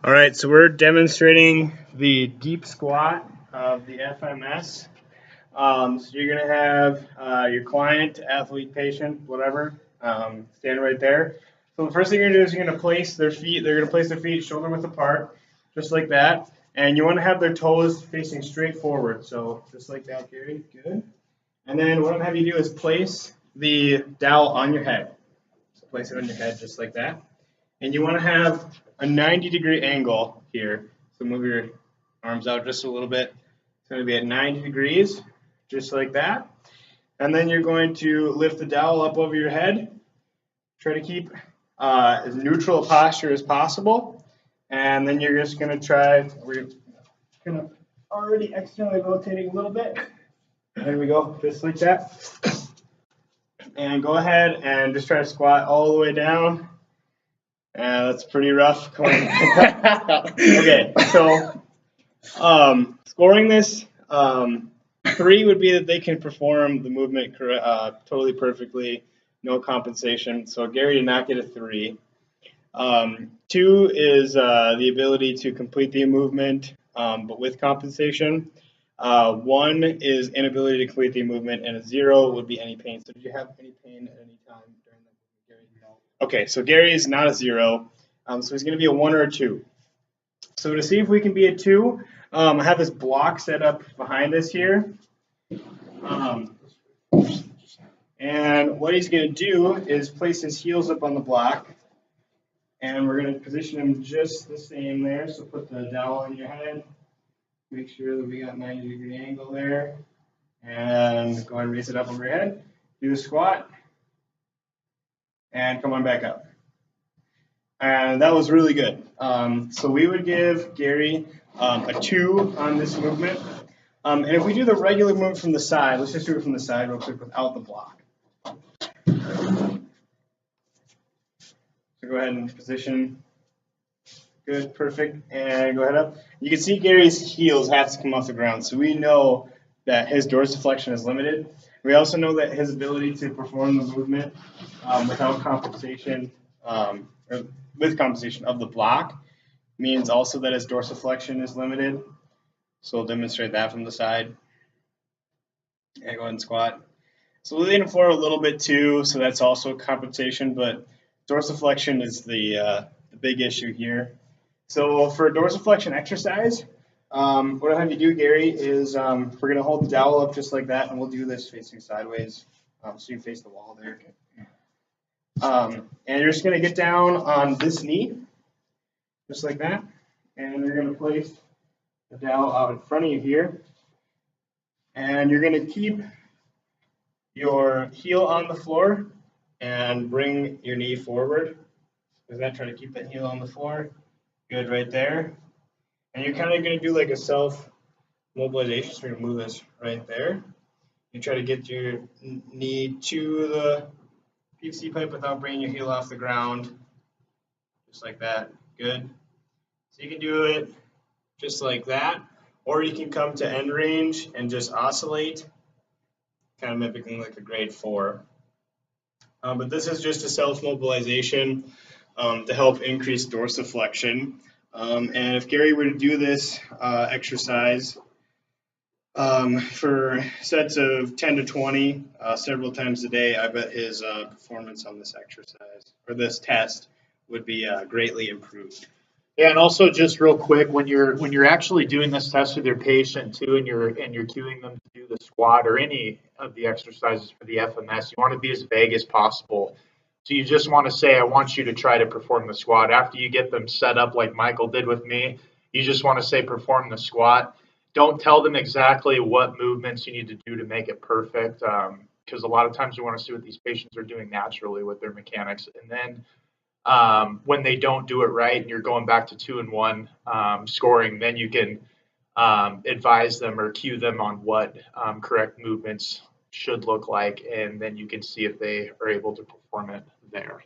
All right, so we're demonstrating the deep squat of the FMS. So you're going to have your client, athlete, patient, whatever, stand right there. So the first thing you're going to do is you're going to place their feet. They're going to place their feet shoulder width apart, just like that. And you want to have their toes facing straight forward. So just like that, Gary. Good. And then what I'm going to have you do is place the dowel on your head. So place it on your head just like that. And you want to have a 90-degree angle here. So move your arms out just a little bit. It's going to be at 90 degrees, just like that. And then you're going to lift the dowel up over your head. Try to keep as neutral a posture as possible. And then you're just going to try, we're kind of already externally rotating a little bit. There we go, just like that. And go ahead and just try to squat all the way down. That's pretty rough. Okay, so scoring this, 3 would be that they can perform the movement totally perfectly, no compensation. So Gary did not get a 3. 2 is the ability to complete the movement, but with compensation. 1 is inability to complete the movement, and a 0 would be any pain. So did you have any pain at any time during that movement, Gary? No. Okay, so Gary is not a 0, so he's going to be a 1 or a 2. So to see if we can be a 2, I have this block set up behind us here. And what he's going to do is place his heels up on the block. And we're going to position him just the same there. So put the dowel on your head. Make sure that we got 90-degree angle there. And go ahead and raise it up over your head. Do a squat. And come on back up. And that was really good. So we would give Gary a 2 on this movement. And if we do the regular movement from the side, let's just do it from the side real quick without the block. So go ahead and position. Good, perfect. And go ahead up. You can see Gary's heels have to come off the ground. So we know that his dorsiflexion is limited. We also know that his ability to perform the movement without compensation, or with compensation of the block, means also that his dorsiflexion is limited. So we'll demonstrate that from the side. And go ahead and squat. So we'll lean forward a little bit too, so that's also compensation, but dorsiflexion is the big issue here. So for a dorsiflexion exercise, what I'll have you do, Gary, is we're going to hold the dowel up just like that, and we'll do this facing sideways, so you face the wall there. And you're just going to get down on this knee, just like that, and you're going to place the dowel out in front of you here, and you're going to keep your heel on the floor and bring your knee forward. Does that try to keep that heel on the floor? Good, right there. And you're kind of going to do like a self-mobilization, so you're going to move this right there. You try to get your knee to the PVC pipe without bringing your heel off the ground, just like that. Good. So you can do it just like that, or you can come to end range and just oscillate, kind of mimicking like a grade 4. But this is just a self-mobilization to help increase dorsiflexion. And if Gary were to do this exercise for sets of 10 to 20 several times a day, I bet his performance on this exercise or this test would be greatly improved. Yeah, and also just real quick, when you're actually doing this test with your patient too, and you're cueing them to do the squat or any of the exercises for the FMS, you want to be as vague as possible. So you just want to say, I want you to try to perform the squat. After you get them set up like Michael did with me, you just want to say perform the squat. Don't tell them exactly what movements you need to do to make it perfect, because a lot of times you want to see what these patients are doing naturally with their mechanics. And then when they don't do it right and you're going back to 2 and 1 scoring, then you can advise them or cue them on what correct movements should look like, and then you can see if they are able to perform it there.